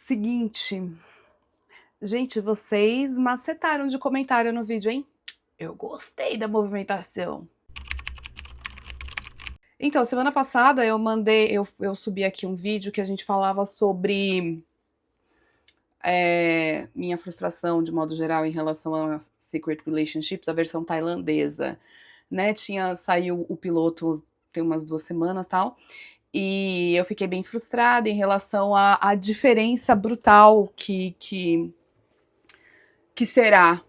Seguinte, gente, vocês macetaram de comentário no vídeo, hein? Eu gostei da movimentação. Então, semana passada eu subi aqui um vídeo que a gente falava sobre minha frustração, de modo geral, em relação a Secret Relationships, a versão tailandesa, né? Saiu o piloto tem umas 2 semanas, tal, e eu fiquei bem frustrada em relação à diferença brutal que será,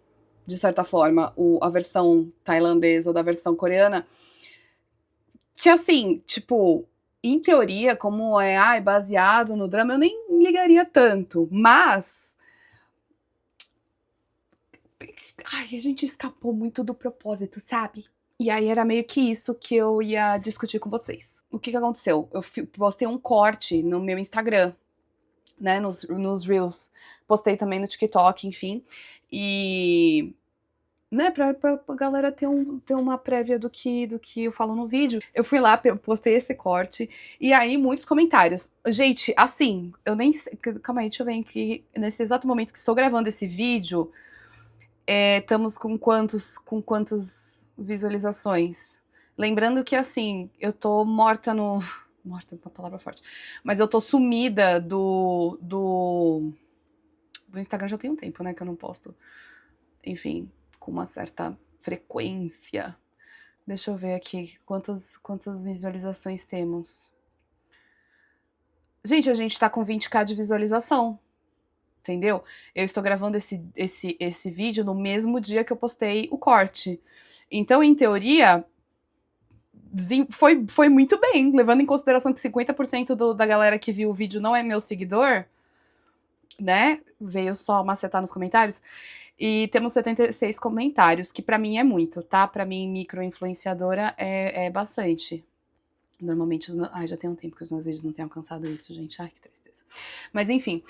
de certa forma, a versão tailandesa da versão coreana. Que assim, tipo, em teoria, como é baseado no drama, eu nem ligaria tanto, mas a gente escapou muito do propósito, sabe? E aí era meio que isso que eu ia discutir com vocês. O que aconteceu? Eu postei um corte no meu Instagram, né, nos Reels. Postei também no TikTok, enfim. E né, pra galera ter uma prévia do que eu falo no vídeo. Eu fui lá, postei esse corte, e aí muitos comentários. Gente, assim, eu nem sei, calma aí, deixa eu ver aqui, nesse exato momento que estou gravando esse vídeo, estamos com quantas visualizações? Lembrando que, assim, eu tô morta no... Morta é uma palavra forte. Mas eu tô sumida do Instagram já tem um tempo, né, que eu não posto. Enfim, com uma certa frequência. Deixa eu ver aqui quantas visualizações temos. Gente, a gente tá com 20k de visualização, entendeu? Eu estou gravando esse vídeo no mesmo dia que eu postei o corte. Então, em teoria, foi muito bem, levando em consideração que 50% da galera que viu o vídeo não é meu seguidor, né? Veio só macetar nos comentários. E temos 76 comentários, que pra mim é muito, tá? Pra mim, micro-influenciadora é bastante. Normalmente, já tem um tempo que os meus vídeos não têm alcançado isso, gente. Ai, que tristeza. Mas enfim,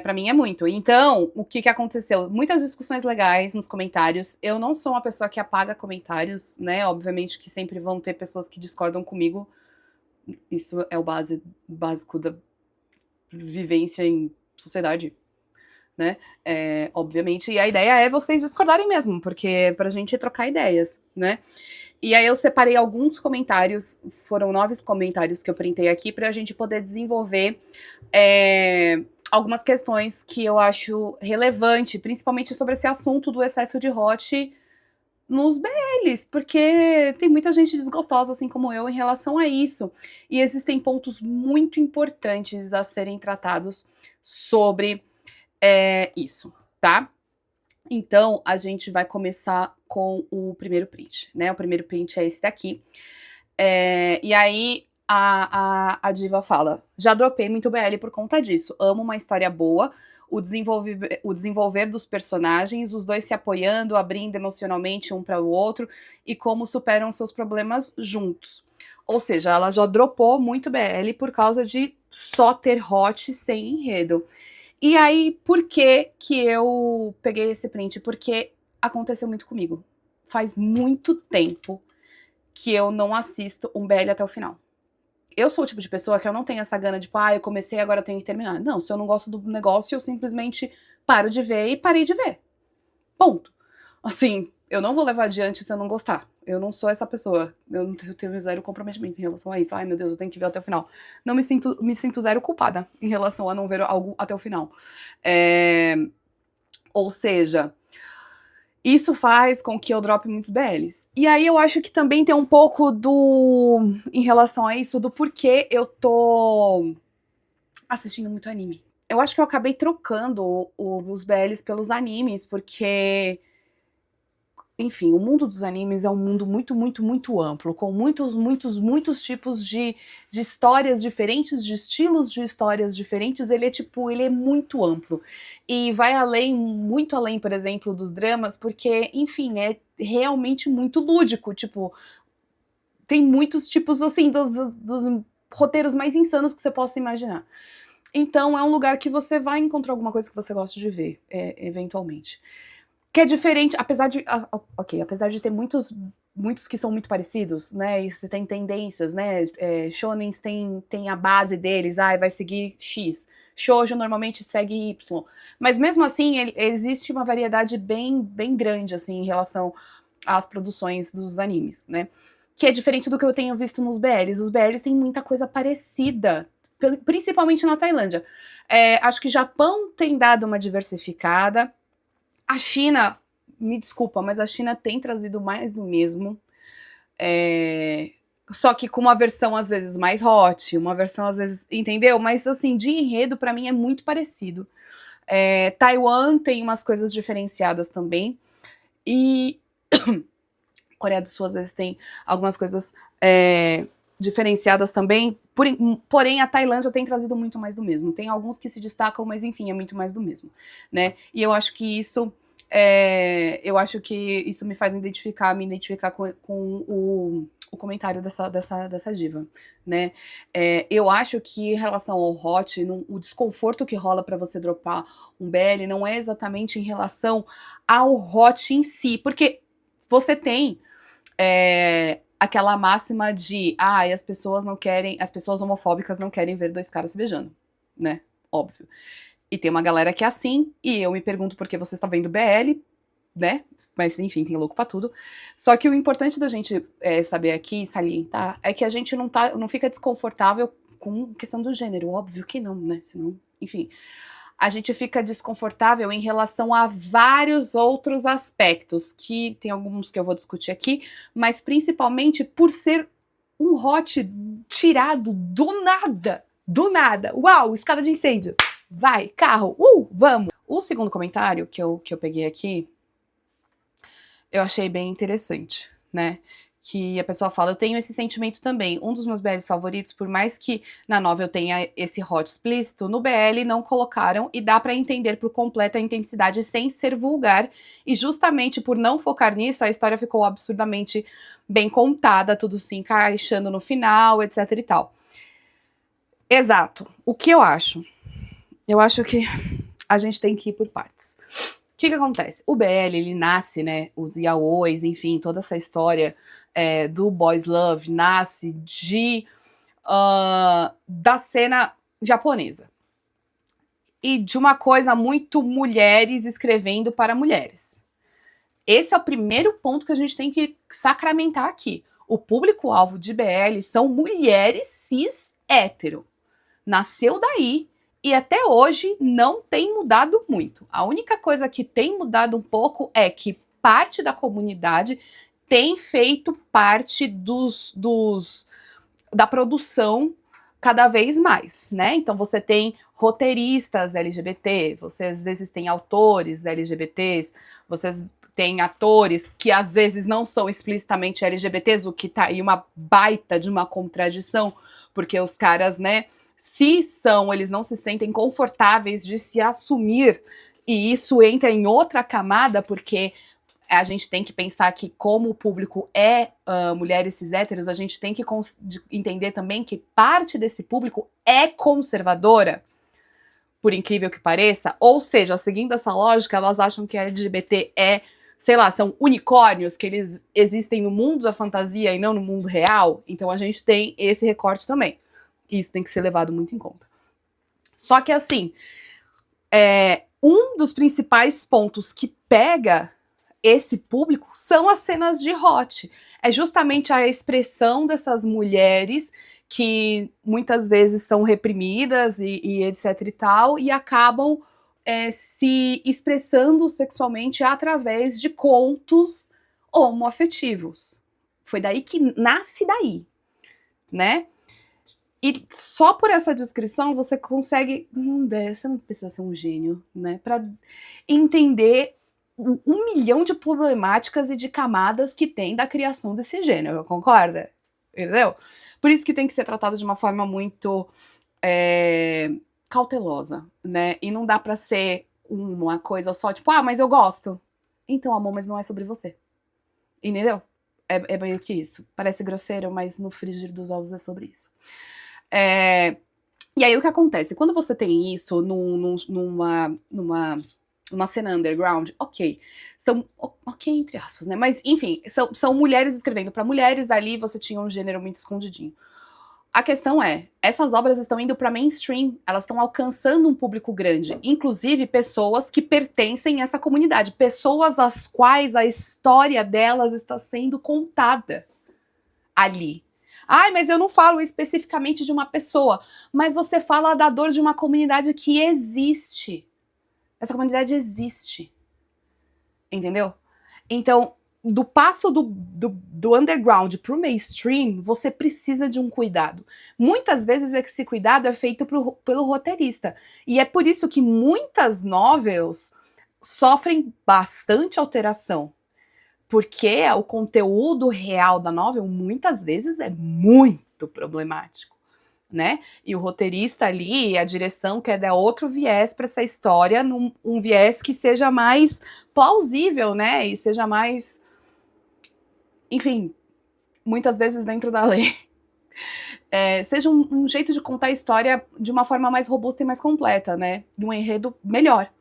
pra mim é muito. Então, o que aconteceu? Muitas discussões legais nos comentários. Eu não sou uma pessoa que apaga comentários, né? Obviamente que sempre vão ter pessoas que discordam comigo. Isso é o básico da vivência em sociedade, né? Obviamente. E a ideia é vocês discordarem mesmo, porque é pra gente trocar ideias, né? E aí eu separei alguns comentários, foram 9 comentários que eu printei aqui pra gente poder desenvolver algumas questões que eu acho relevante, principalmente sobre esse assunto do excesso de hot nos BLs, porque tem muita gente desgostosa, assim como eu, em relação a isso. E existem pontos muito importantes a serem tratados sobre isso, tá? Então, a gente vai começar com o primeiro print, né? O primeiro print é esse daqui. E aí, a diva fala: já dropei muito BL por conta disso. Amo uma história boa, o desenvolver dos personagens, os dois se apoiando, abrindo emocionalmente um para o outro e como superam seus problemas juntos. Ou seja, ela já dropou muito BL por causa de só ter hot sem enredo. E aí, por que eu peguei esse print? Porque aconteceu muito comigo. Faz muito tempo que eu não assisto um BL até o final. Eu sou o tipo de pessoa que eu não tenho essa gana de, eu comecei, agora eu tenho que terminar. Não, se eu não gosto do negócio, eu simplesmente paro de ver e parei de ver. Ponto. Assim, eu não vou levar adiante se eu não gostar. Eu não sou essa pessoa. Eu tenho zero comprometimento em relação a isso. Ai, meu Deus, eu tenho que ver até o final. Não me sinto zero culpada em relação a não ver algo até o final. Ou seja, isso faz com que eu drope muitos BLs. E aí eu acho que também tem um pouco em relação a isso, do porquê eu tô assistindo muito anime. Eu acho que eu acabei trocando os BLs pelos animes, porque enfim, o mundo dos animes é um mundo muito, muito, muito amplo, com muitos tipos de histórias diferentes, de estilos de histórias diferentes. Ele é muito amplo. E vai além, muito além, por exemplo, dos dramas, porque, enfim, é realmente muito lúdico. Tipo, tem muitos tipos, assim, dos roteiros mais insanos que você possa imaginar. Então, é um lugar que você vai encontrar alguma coisa que você gosta de ver, eventualmente. Que é diferente, apesar de ter muitos que são muito parecidos, né? E você tem tendências, né? Shonens tem a base deles, vai seguir X. Shoujo normalmente segue Y. Mas mesmo assim, existe uma variedade bem grande, assim, em relação às produções dos animes, né? Que é diferente do que eu tenho visto nos BLs. Os BLs têm muita coisa parecida, principalmente na Tailândia. Acho que o Japão tem dado uma diversificada. A China, me desculpa, mas a China tem trazido mais do mesmo. Só que com uma versão às vezes mais hot, uma versão às vezes, entendeu? Mas assim, de enredo para mim é muito parecido. Taiwan tem umas coisas diferenciadas também. E Coreia do Sul às vezes tem algumas coisas diferenciadas também. Porém, a Tailândia tem trazido muito mais do mesmo. Tem alguns que se destacam, mas enfim, é muito mais do mesmo, né? E eu acho que isso me faz me identificar com o comentário dessa diva, né? Eu acho que em relação ao hot, o desconforto que rola para você dropar um BL não é exatamente em relação ao hot em si, porque você tem aquela máxima de as pessoas homofóbicas não querem ver dois caras se beijando, né? Óbvio. E tem uma galera que é assim, e eu me pergunto por que você está vendo BL, né? Mas enfim, tem louco pra tudo. Só que o importante da gente saber aqui, salientar, é que a gente não fica desconfortável com questão do gênero. Óbvio que não, né? Senão, enfim. A gente fica desconfortável em relação a vários outros aspectos, que tem alguns que eu vou discutir aqui, mas principalmente por ser um hot tirado do nada. Do nada. Uau, escada de incêndio. Vai, carro, vamos. O segundo comentário que eu peguei aqui, eu achei bem interessante, né? Que a pessoa fala, eu tenho esse sentimento também. Um dos meus BLs favoritos, por mais que na novel tenha esse hot explícito, no BL não colocaram e dá pra entender por completo a intensidade sem ser vulgar. E justamente por não focar nisso, a história ficou absurdamente bem contada, tudo se encaixando no final, etc e tal. Exato. O que eu acho? Eu acho que a gente tem que ir por partes. O que acontece? O BL, ele nasce, né, os yaois, enfim, toda essa história do boys love nasce da cena japonesa. E de uma coisa muito mulheres escrevendo para mulheres. Esse é o primeiro ponto que a gente tem que sacramentar aqui. O público-alvo de BL são mulheres cis hétero. Nasceu daí. E até hoje não tem mudado muito. A única coisa que tem mudado um pouco é que parte da comunidade tem feito parte da produção cada vez mais, né? Então você tem roteiristas LGBT, você às vezes tem autores LGBTs, vocês têm atores que às vezes não são explicitamente LGBTs, o que tá aí uma baita de uma contradição, porque os caras, né, se são, eles não se sentem confortáveis de se assumir, e isso entra em outra camada, porque a gente tem que pensar que como o público mulheres cis héteros, a gente tem que entender também que parte desse público é conservadora, por incrível que pareça, ou seja, seguindo essa lógica, elas acham que LGBT sei lá, são unicórnios, que eles existem no mundo da fantasia e não no mundo real, então a gente tem esse recorte também. Isso tem que ser levado muito em conta. Só que, assim, um dos principais pontos que pega esse público são as cenas de hot. É justamente a expressão dessas mulheres que muitas vezes são reprimidas e etc e tal, e acabam se expressando sexualmente através de contos homoafetivos. Foi daí que nasce daí, né? E só por essa descrição você consegue. Você não precisa ser um gênio, né? Para entender 1 milhão de problemáticas e de camadas que tem da criação desse gênero, concorda? Entendeu? Por isso que tem que ser tratado de uma forma muito cautelosa, né? E não dá pra ser uma coisa só, tipo, mas eu gosto. Então, amor, mas não é sobre você. Entendeu? É meio que isso. Parece grosseiro, mas no frigir dos ovos é sobre isso. E aí o que acontece? Quando você tem isso numa cena underground, ok. Ok, entre aspas, né? Mas, enfim, são mulheres escrevendo para mulheres, ali você tinha um gênero muito escondidinho. A questão é, essas obras estão indo para mainstream, elas estão alcançando um público grande, inclusive pessoas que pertencem a essa comunidade, pessoas às quais a história delas está sendo contada ali. Ai, mas eu não falo especificamente de uma pessoa, mas você fala da dor de uma comunidade que existe. Essa comunidade existe. Entendeu? Então, do passo do underground pro mainstream, você precisa de um cuidado. Muitas vezes esse cuidado é feito pelo roteirista. E é por isso que muitas novels sofrem bastante alteração. Porque o conteúdo real da novel, muitas vezes, é muito problemático. Né? E o roteirista ali, a direção quer dar outro viés para essa história, um viés que seja mais plausível, né? E seja mais, enfim, muitas vezes dentro da lei. Seja um jeito de contar a história de uma forma mais robusta e mais completa, né? De um enredo melhor.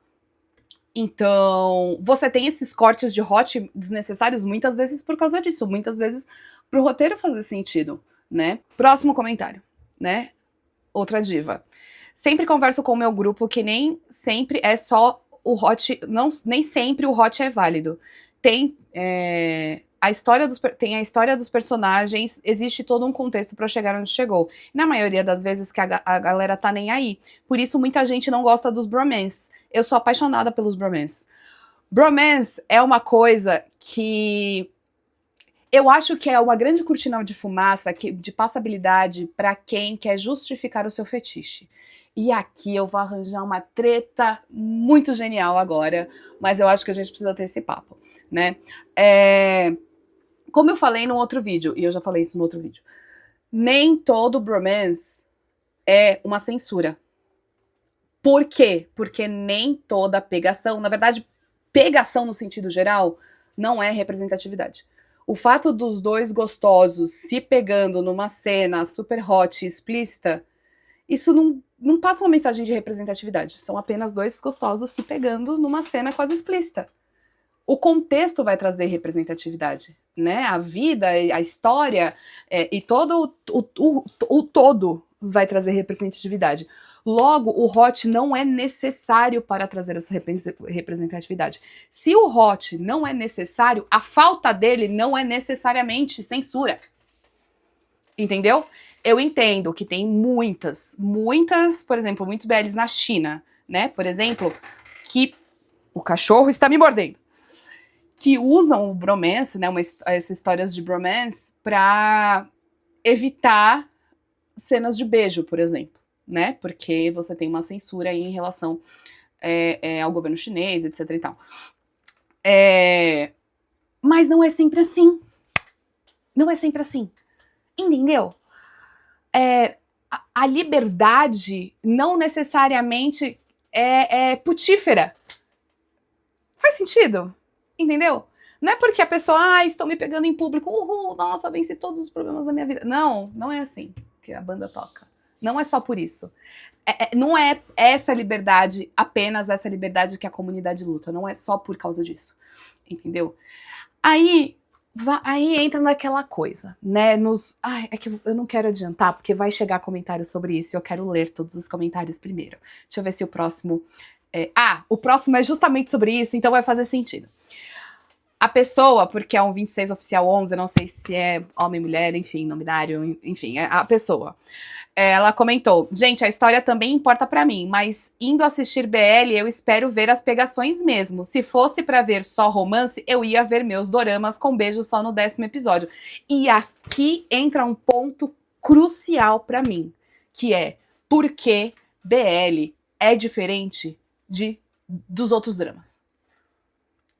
Então, você tem esses cortes de hot desnecessários muitas vezes por causa disso, muitas vezes pro roteiro fazer sentido, né? Próximo comentário, né? Outra diva. Sempre converso com o meu grupo que nem sempre é só o hot, nem sempre o hot é válido. Tem a história dos personagens, existe todo um contexto para chegar onde chegou. Na maioria das vezes que a galera tá nem aí. Por isso muita gente não gosta dos bromance. Eu sou apaixonada pelos bromance. Bromance é uma coisa que eu acho que é uma grande cortina de fumaça de passabilidade para quem quer justificar o seu fetiche. E aqui eu vou arranjar uma treta muito genial agora, mas eu acho que a gente precisa ter esse papo, né? Como eu falei no outro vídeo, e eu já falei isso no outro vídeo, nem todo bromance é uma censura. Por quê? Porque nem toda pegação, na verdade, pegação no sentido geral, não é representatividade. O fato dos dois gostosos se pegando numa cena super hot e explícita, isso não passa uma mensagem de representatividade. São apenas dois gostosos se pegando numa cena quase explícita. O contexto vai trazer representatividade, né? A vida, a história e todo o todo vai trazer representatividade. Logo, o hot não é necessário para trazer essa representatividade. Se o hot não é necessário, a falta dele não é necessariamente censura. Entendeu? Eu entendo que tem muitas, por exemplo, muitos BLs na China, né? Por exemplo, que o cachorro está me mordendo. Que usam o bromance, né? Essas histórias de bromance para evitar cenas de beijo, por exemplo. Né? Porque você tem uma censura aí em relação ao governo chinês, etc e tal. Mas não é sempre assim. Não é sempre assim. Entendeu? A liberdade não necessariamente é putífera. Faz sentido? Entendeu? Não é porque a pessoa, estou me pegando em público, nossa, venci todos os problemas da minha vida. Não, não é assim que a banda toca. Não é só por isso. Não é essa liberdade, apenas essa liberdade que a comunidade luta. Não é só por causa disso. Entendeu? Aí entra naquela coisa, né? É que eu não quero adiantar, porque vai chegar comentário sobre isso e eu quero ler todos os comentários primeiro. Deixa eu ver se o próximo... o próximo é justamente sobre isso, então vai fazer sentido. A pessoa, porque é um 26 oficial 11, eu não sei se é homem, mulher, enfim, não binário, enfim, a pessoa. Ela comentou, gente, a história também importa pra mim, mas indo assistir BL, eu espero ver as pegações mesmo. Se fosse pra ver só romance, eu ia ver meus doramas com beijo só no 10º episódio. E aqui entra um ponto crucial pra mim, que é por que BL é diferente dos outros dramas.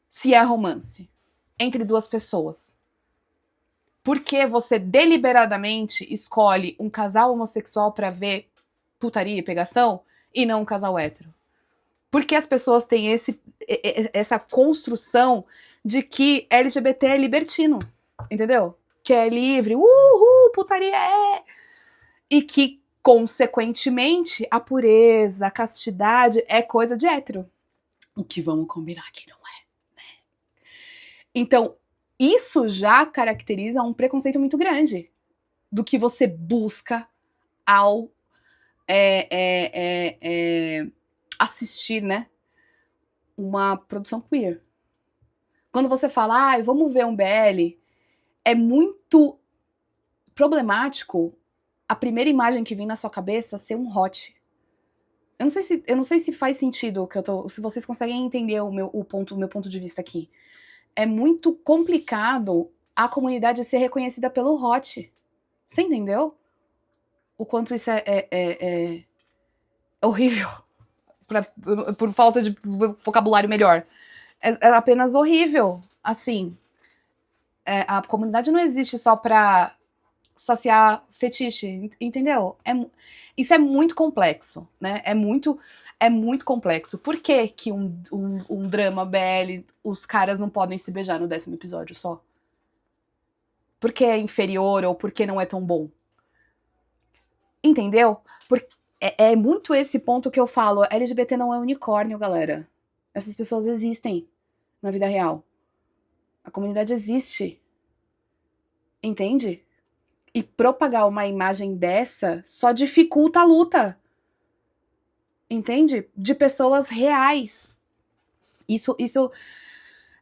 Se é romance entre duas pessoas. Por que você deliberadamente escolhe um casal homossexual pra ver putaria e pegação e não um casal hétero? Por que as pessoas têm essa construção de que LGBT é libertino, entendeu? Que é livre, putaria e que, consequentemente, a pureza, a castidade é coisa de hétero. O que vamos combinar que não é, né? Então, isso já caracteriza um preconceito muito grande do que você busca ao assistir, né, uma produção queer. Quando você fala, vamos ver um BL, é muito problemático a primeira imagem que vem na sua cabeça ser um hot. Eu não sei se faz sentido que se vocês conseguem entender o meu ponto de vista aqui. É muito complicado a comunidade ser reconhecida pelo hot. Você entendeu? O quanto isso é horrível. Por falta de vocabulário melhor. É apenas horrível. Assim, a comunidade não existe só pra saciar fetiche, entendeu? Isso é muito complexo, né? É muito complexo. Por que que um drama BL, os caras não podem se beijar no 10º episódio só? Por que é inferior ou por que não é tão bom? Entendeu? É muito esse ponto que eu falo, LGBT não é unicórnio, galera. Essas pessoas existem na vida real. A comunidade existe. Entende? E propagar uma imagem dessa só dificulta a luta. Entende? De pessoas reais. Isso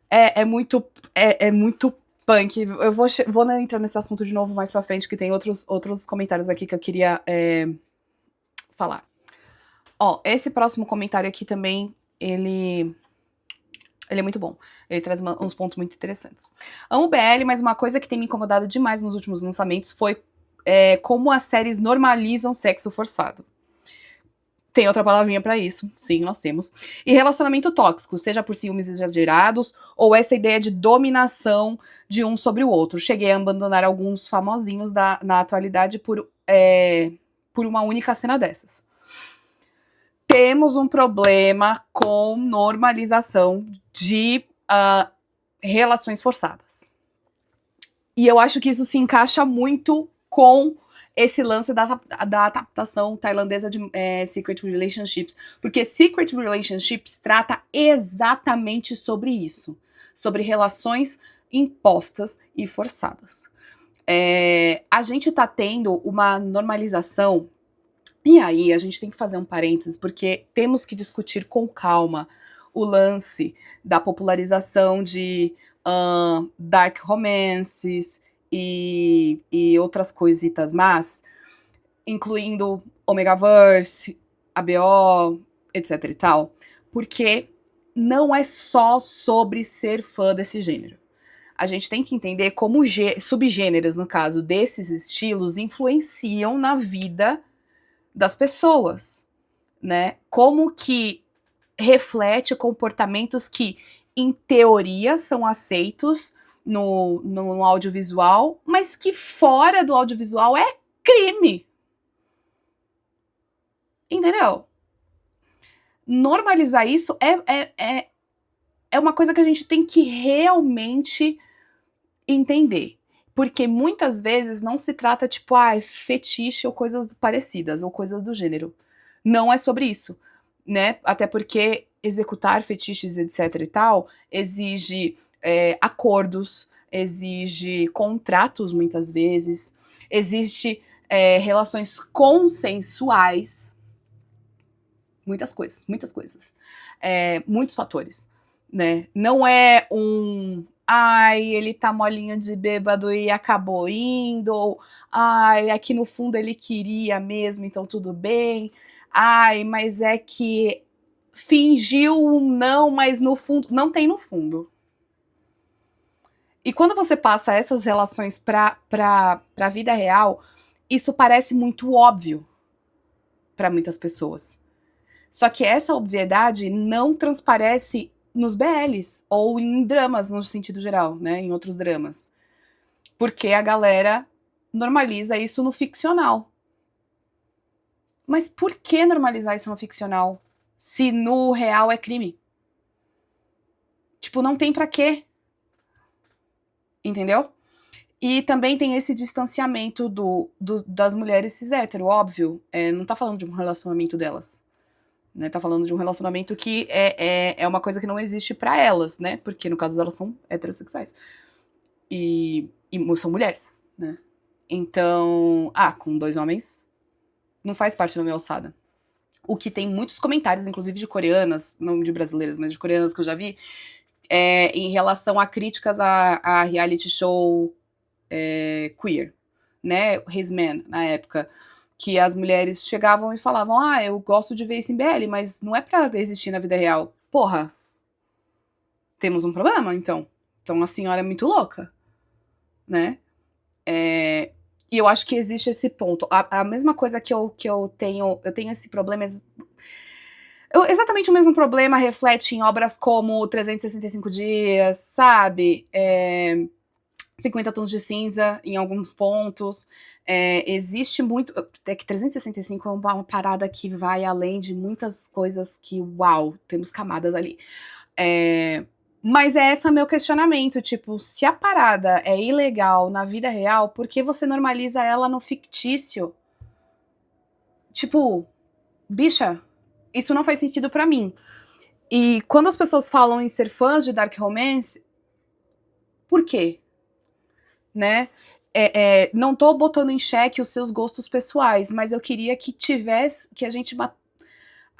é muito punk. Eu vou entrar nesse assunto de novo mais pra frente, que tem outros comentários aqui que eu queria falar. Ó, esse próximo comentário aqui também, ele é muito bom. Ele traz uns pontos muito interessantes. Amo BL, mas uma coisa que tem me incomodado demais nos últimos lançamentos foi como as séries normalizam sexo forçado. Tem outra palavrinha pra isso. Sim, nós temos. E relacionamento tóxico, seja por ciúmes exagerados ou essa ideia de dominação de um sobre o outro. Cheguei a abandonar alguns famosinhos na atualidade por uma única cena dessas. Temos um problema com normalização de relações forçadas. E eu acho que isso se encaixa muito com esse lance da adaptação tailandesa de Secret Relationships. Porque Secret Relationships trata exatamente sobre isso. Sobre relações impostas e forçadas. A gente tá tendo uma normalização. E aí, a gente tem que fazer um parênteses, porque temos que discutir com calma o lance da popularização de dark romances e outras coisitas más, incluindo Omegaverse, ABO, etc e tal, porque não é só sobre ser fã desse gênero. A gente tem que entender como subgêneros, no caso, desses estilos influenciam na vida das pessoas, né? Como que reflete comportamentos que, em teoria, são aceitos no audiovisual, mas que fora do audiovisual é crime. Entendeu? Normalizar isso é uma coisa que a gente tem que realmente entender. Porque muitas vezes não se trata, tipo, fetiche ou coisas parecidas, ou coisas do gênero. Não é sobre isso, né? Até porque executar fetiches, etc e tal, exige acordos, exige contratos, muitas vezes, existe relações consensuais, muitas coisas, muitos fatores, né? Não é ele tá molinho de bêbado e acabou indo, ou aqui no fundo ele queria mesmo, então tudo bem. Mas é que fingiu um não, mas no fundo, não tem no fundo. E quando você passa essas relações pra vida real, isso parece muito óbvio para muitas pessoas. Só que essa obviedade não transparece nos BLs, ou em dramas no sentido geral, né, em outros dramas. Porque a galera normaliza isso no ficcional. Mas por que normalizar isso no ficcional, se no real é crime? Tipo, não tem pra quê. Entendeu? E também tem esse distanciamento das mulheres cis hétero, óbvio. Não tá falando de um relacionamento delas. Né, tá falando de um relacionamento que é uma coisa que não existe pra elas, né? Porque no caso delas são heterossexuais. E são mulheres, né? Então, com 2 homens Não faz parte da minha alçada. O que tem muitos comentários, inclusive de coreanas, não de brasileiras, mas de coreanas que eu já vi, em relação a críticas a reality show queer, né? His Man, na época. Que as mulheres chegavam e falavam: ah, eu gosto de ver isso em BL, mas não é pra existir na vida real. Porra, temos um problema, então. Então a senhora é muito louca, né? E eu acho que existe esse ponto. A mesma coisa que eu tenho esse problema. Exatamente o mesmo problema reflete em obras como 365 Dias, sabe? 50 Tons de Cinza, em alguns pontos. Existe muito. É que 365 é uma parada que vai além de muitas coisas que, uau, temos camadas ali. Mas é esse o meu questionamento, tipo, se a parada é ilegal na vida real, por que você normaliza ela no fictício? Tipo, bicha, isso não faz sentido pra mim. E quando as pessoas falam em ser fãs de Dark Romance, por quê? Né? Não tô botando em xeque os seus gostos pessoais, mas eu queria que a gente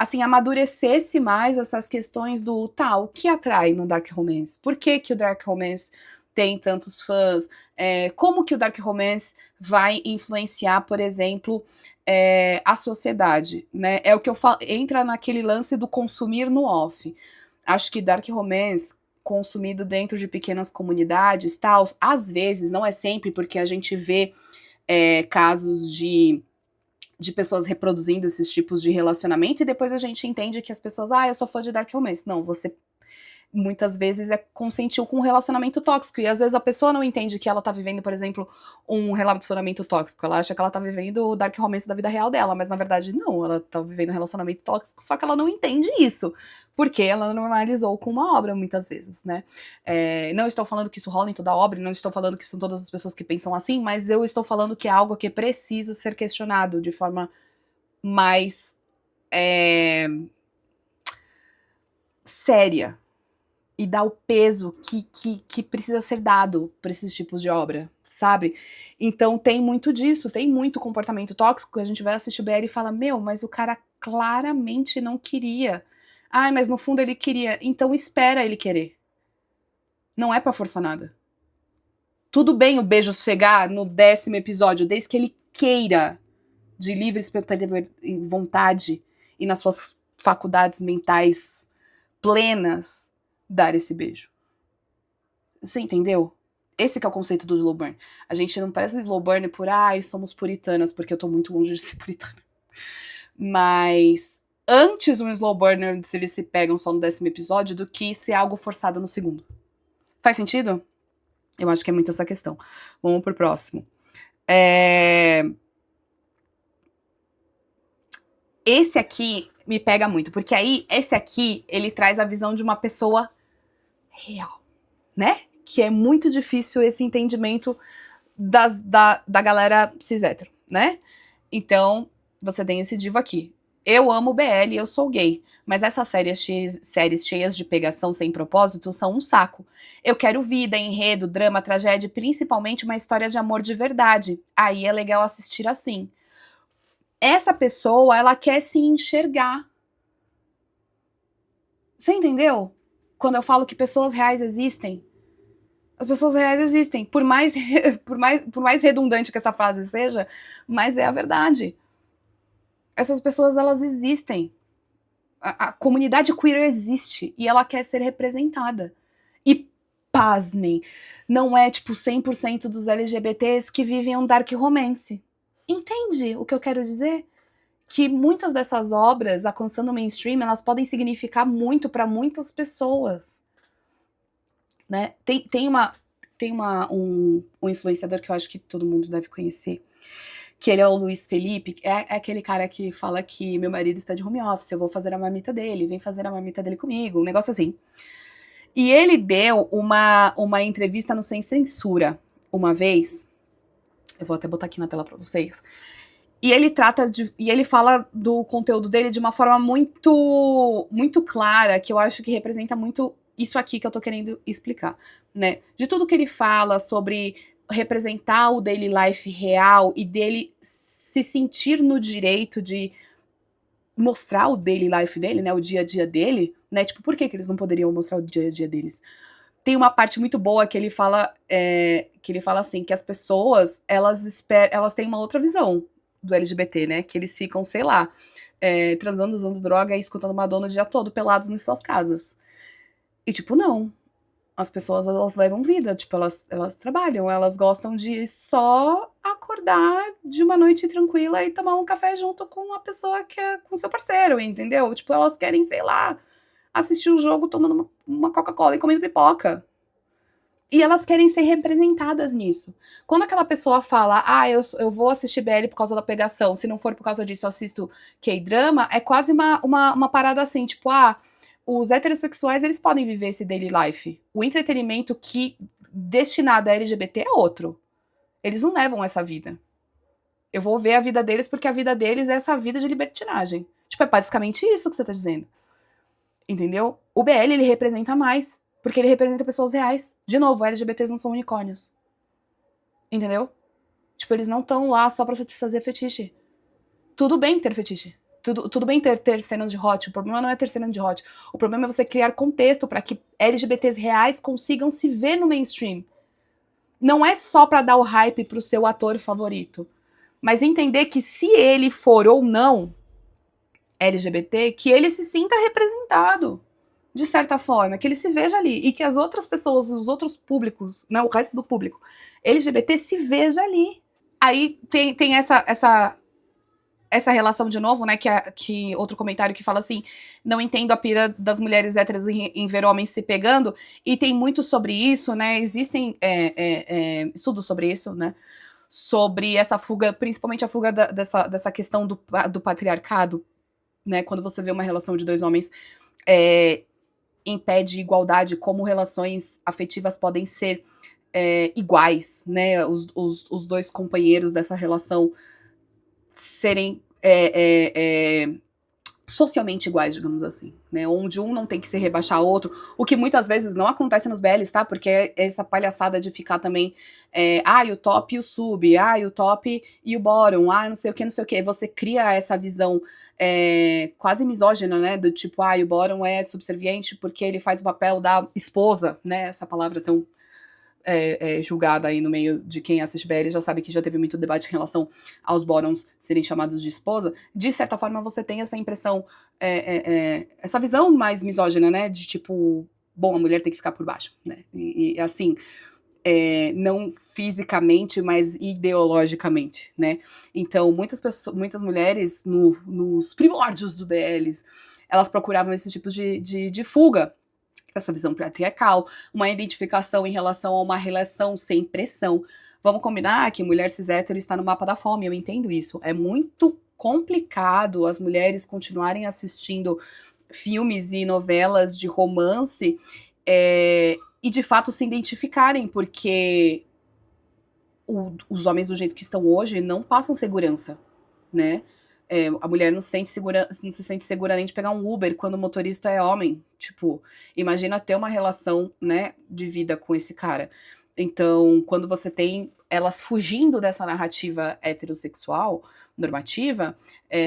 assim, amadurecesse mais essas questões do o que atrai no Dark Romance? Por que o Dark Romance tem tantos fãs? Como que o Dark Romance vai influenciar, por exemplo, a sociedade? Né? É o que eu falo, entra naquele lance do consumir no off. Acho que Dark Romance, consumido dentro de pequenas comunidades, tal, às vezes, não é sempre, porque a gente vê casos de pessoas reproduzindo esses tipos de relacionamento e depois a gente entende que as pessoas, eu sou fã de Dark Romance. Não, você muitas vezes consentiu com um relacionamento tóxico, e às vezes a pessoa não entende que ela tá vivendo, por exemplo, um relacionamento tóxico, ela acha que ela tá vivendo o Dark Romance da vida real dela, mas na verdade não, ela tá vivendo um relacionamento tóxico, só que ela não entende isso, porque ela normalizou com uma obra muitas vezes, né? Não estou falando que isso rola em toda a obra, não estou falando que são todas as pessoas que pensam assim, mas eu estou falando que é algo que precisa ser questionado de forma mais séria, e dar o peso que precisa ser dado para esses tipos de obra, sabe? Então tem muito disso, tem muito comportamento tóxico, a gente vai assistir o BL e fala, mas o cara claramente não queria. Mas no fundo ele queria, então espera ele querer. Não é pra forçar nada. Tudo bem o beijo chegar no 10º episódio, desde que ele queira, de livre vontade e nas suas faculdades mentais plenas, dar esse beijo. Você entendeu? Esse que é o conceito do slow burn. A gente não preza o slow burn por somos puritanas, porque eu tô muito longe de ser puritana. Mas antes um slow burner, se eles se pegam só no 10º episódio, do que ser algo forçado no segundo. Faz sentido? Eu acho que é muito essa questão. Vamos pro próximo. Esse aqui me pega muito, porque aí, esse aqui, ele traz a visão de uma pessoa real, né? Que é muito difícil esse entendimento da galera cis hétero, né? Então, você tem esse divo aqui. Eu amo BL, eu sou gay, mas essas séries cheias de pegação sem propósito são um saco. Eu quero vida, enredo, drama, tragédia, principalmente uma história de amor de verdade. Aí é legal assistir assim. Essa pessoa, ela quer se enxergar. Você entendeu? Quando eu falo que pessoas reais existem, as pessoas reais existem. Por mais redundante que essa frase seja, mas é a verdade. Essas pessoas, elas existem. A comunidade queer existe e ela quer ser representada. E, pasmem, não é tipo 100% dos LGBTs que vivem um dark romance. Entende o que eu quero dizer? Que muitas dessas obras, alcançando o mainstream, elas podem significar muito para muitas pessoas. Né? Tem um influenciador que eu acho que todo mundo deve conhecer, que ele é o Luiz Felipe, é aquele cara que fala que meu marido está de home office, eu vou fazer a marmita dele, vem fazer a marmita dele comigo, um negócio assim. E ele deu uma entrevista no Sem Censura, uma vez, eu vou até botar aqui na tela para vocês, e ele fala do conteúdo dele de uma forma muito, muito clara, que eu acho que representa muito isso aqui que eu tô querendo explicar, né? De tudo que ele fala sobre representar o daily life real e dele se sentir no direito de mostrar o daily life dele, né, o dia a dia dele, né, tipo, por que que eles não poderiam mostrar o dia a dia deles? Tem uma parte muito boa que ele fala assim, que as pessoas, elas têm uma outra visão do LGBT, né, que eles ficam, sei lá, transando, usando droga e escutando Madonna o dia todo, pelados nas suas casas. E tipo, não. As pessoas, elas levam vida, tipo, elas trabalham, elas gostam de só acordar de uma noite tranquila e tomar um café junto com a pessoa que é com seu parceiro, entendeu? Tipo, elas querem, sei lá, assistir o jogo tomando uma Coca-Cola e comendo pipoca. E elas querem ser representadas nisso. Quando aquela pessoa fala, eu vou assistir BL por causa da pegação, se não for por causa disso eu assisto K-drama, é quase uma parada assim, tipo, os heterossexuais, eles podem viver esse daily life. O entretenimento que destinado a LGBT é outro. Eles não levam essa vida. Eu vou ver a vida deles porque a vida deles é essa vida de libertinagem. Tipo, é basicamente isso que você tá dizendo. Entendeu? O BL, ele representa mais, porque ele representa pessoas reais. De novo, LGBTs não são unicórnios. Entendeu? Tipo, eles não estão lá só pra satisfazer fetiche. Tudo bem ter fetiche. Tudo bem ter cenas de hot. O problema não é ter cenas de hot. O problema é você criar contexto para que LGBTs reais consigam se ver no mainstream. Não é só para dar o hype pro seu ator favorito. Mas entender que se ele for ou não LGBT, que ele se sinta representado. De certa forma, que ele se veja ali. E que as outras pessoas, os outros públicos, né, o resto do público LGBT se veja ali. Aí tem essa relação de novo, né, que outro comentário que fala assim, não entendo a pira das mulheres héteras em ver homens se pegando, e tem muito sobre isso, né, existem estudos sobre isso, né, sobre essa fuga, principalmente a fuga dessa questão do patriarcado, né, quando você vê uma relação de dois homens impede igualdade, como relações afetivas podem ser iguais, né, os dois companheiros dessa relação serem socialmente iguais, digamos assim, né? Onde um não tem que se rebaixar ao outro, o que muitas vezes não acontece nos BLs, tá? Porque é essa palhaçada de ficar também, o top e o sub, o top e o bottom, não sei o que, não sei o que. Você cria essa visão quase misógina, né? Do tipo, o bottom é subserviente porque ele faz o papel da esposa, né? Essa palavra tão julgada aí no meio de quem assiste BL já sabe que já teve muito debate em relação aos bottoms serem chamados de esposa. De certa forma, você tem essa impressão, essa visão mais misógina, né? De tipo, bom, a mulher tem que ficar por baixo, né? E assim, não fisicamente, mas ideologicamente, né? Então, muitas mulheres, nos primórdios do BL, elas procuravam esse tipo de fuga, essa visão patriarcal, uma identificação em relação a uma relação sem pressão. Vamos combinar que mulher cis hétero está no mapa da fome, eu entendo isso. É muito complicado as mulheres continuarem assistindo filmes e novelas de romance e de fato se identificarem, porque os homens do jeito que estão hoje não passam segurança, né? A mulher não se sente segura nem de pegar um Uber quando o motorista é homem. Tipo, imagina ter uma relação, né, de vida com esse cara. Então, quando você tem elas fugindo dessa narrativa heterossexual, normativa,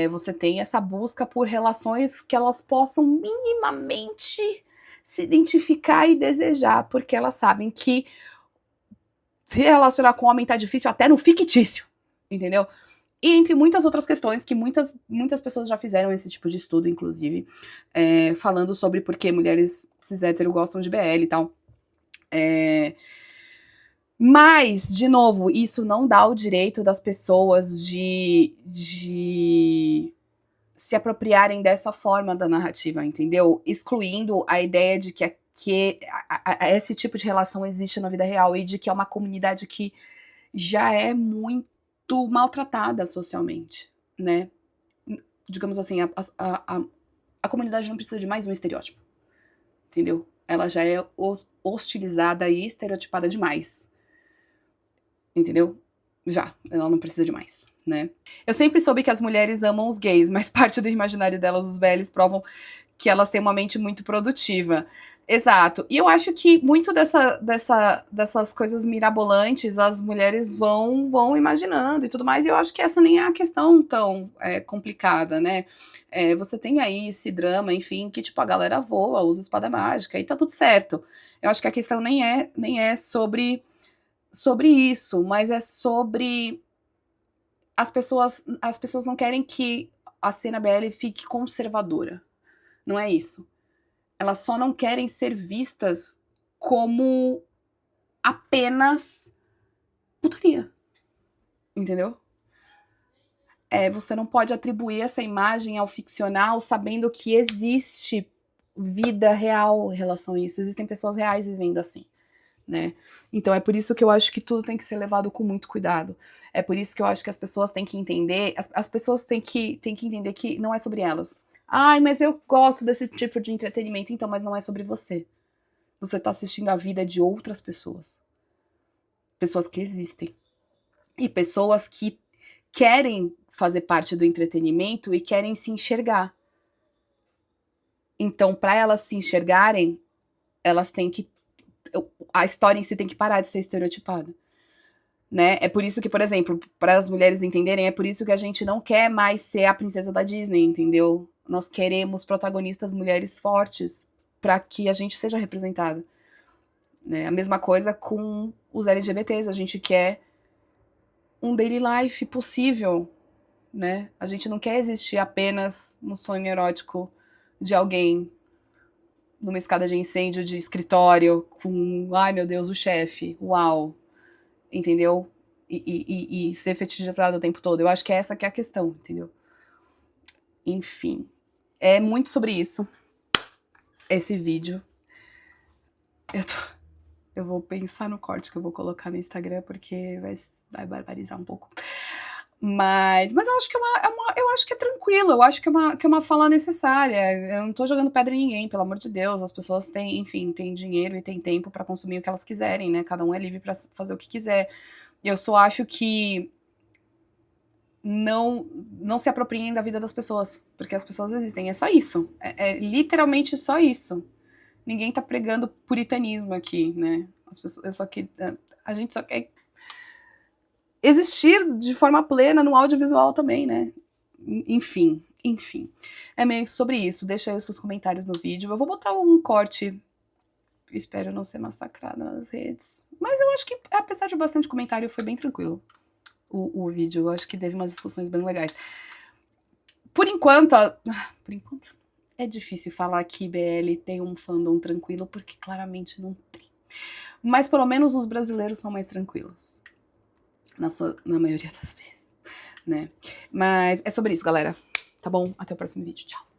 você tem essa busca por relações que elas possam minimamente se identificar e desejar, porque elas sabem que se relacionar com homem tá difícil até no fictício, entendeu? E entre muitas outras questões que muitas pessoas já fizeram esse tipo de estudo, inclusive, falando sobre por que mulheres cis hétero gostam de BL e tal. Mas, de novo, isso não dá o direito das pessoas de se apropriarem dessa forma da narrativa, entendeu? Excluindo a ideia de que esse tipo de relação existe na vida real e de que é uma comunidade que já é muito maltratada socialmente, né? Digamos assim, a comunidade não precisa de mais um estereótipo, entendeu? Ela já é hostilizada e estereotipada demais, entendeu? Já, ela não precisa de mais, né? Eu sempre soube que as mulheres amam os gays, mas parte do imaginário delas, os BLs provam que elas têm uma mente muito produtiva. Exato. E eu acho que muito dessas coisas mirabolantes as mulheres vão imaginando e tudo mais, e eu acho que essa nem é a questão tão complicada, né? Você tem aí esse drama, enfim, que tipo, a galera voa, usa espada mágica e tá tudo certo. Eu acho que a questão nem é sobre isso, mas é sobre as pessoas não querem que a cena BL fique conservadora. Não é isso. Elas só não querem ser vistas como apenas putaria. Entendeu? Você não pode atribuir essa imagem ao ficcional sabendo que existe vida real em relação a isso. Existem pessoas reais vivendo assim. Né? Então é por isso que eu acho que tudo tem que ser levado com muito cuidado. É por isso que eu acho que as pessoas têm que entender, as pessoas têm que entender que não é sobre elas. Ai, mas eu gosto desse tipo de entretenimento, então, mas não é sobre você. Você tá assistindo a vida de outras pessoas. Pessoas que existem. E pessoas que querem fazer parte do entretenimento e querem se enxergar. Então, para elas se enxergarem, elas têm que a história em si tem que parar de ser estereotipada. Né? É por isso que, por exemplo, para as mulheres entenderem, é por isso que a gente não quer mais ser a princesa da Disney, entendeu? Nós queremos protagonistas mulheres fortes para que a gente seja representada. Né? A mesma coisa com os LGBTs, a gente quer um daily life possível, né? A gente não quer existir apenas no sonho erótico de alguém numa escada de incêndio de escritório com, ai meu Deus, o chefe, uau, entendeu? E ser fetichizado o tempo todo. Eu acho que essa que é a questão, entendeu? Enfim, é muito sobre isso, esse vídeo. Eu vou pensar no corte que eu vou colocar no Instagram, porque vai barbarizar um pouco. Mas eu acho que eu acho que é tranquilo, eu acho que é uma fala necessária. Eu não tô jogando pedra em ninguém, pelo amor de Deus. As pessoas têm, enfim, têm dinheiro e têm tempo pra consumir o que elas quiserem, né? Cada um é livre pra fazer o que quiser. Eu só acho que não se apropriem da vida das pessoas, porque as pessoas existem. É só isso. É literalmente só isso. Ninguém tá pregando puritanismo aqui, né? A gente só quer existir de forma plena no audiovisual também, né? Enfim. É meio sobre isso. Deixa aí os seus comentários no vídeo. Eu vou botar um corte. Espero não ser massacrada nas redes. Mas eu acho que, apesar de bastante comentário, foi bem tranquilo o vídeo. Eu acho que teve umas discussões bem legais. Por enquanto, é difícil falar que BL tem um fandom tranquilo, porque claramente não tem. Mas pelo menos os brasileiros são mais tranquilos. Na maioria das vezes, né? Mas é sobre isso, galera. Tá bom? Até o próximo vídeo. Tchau.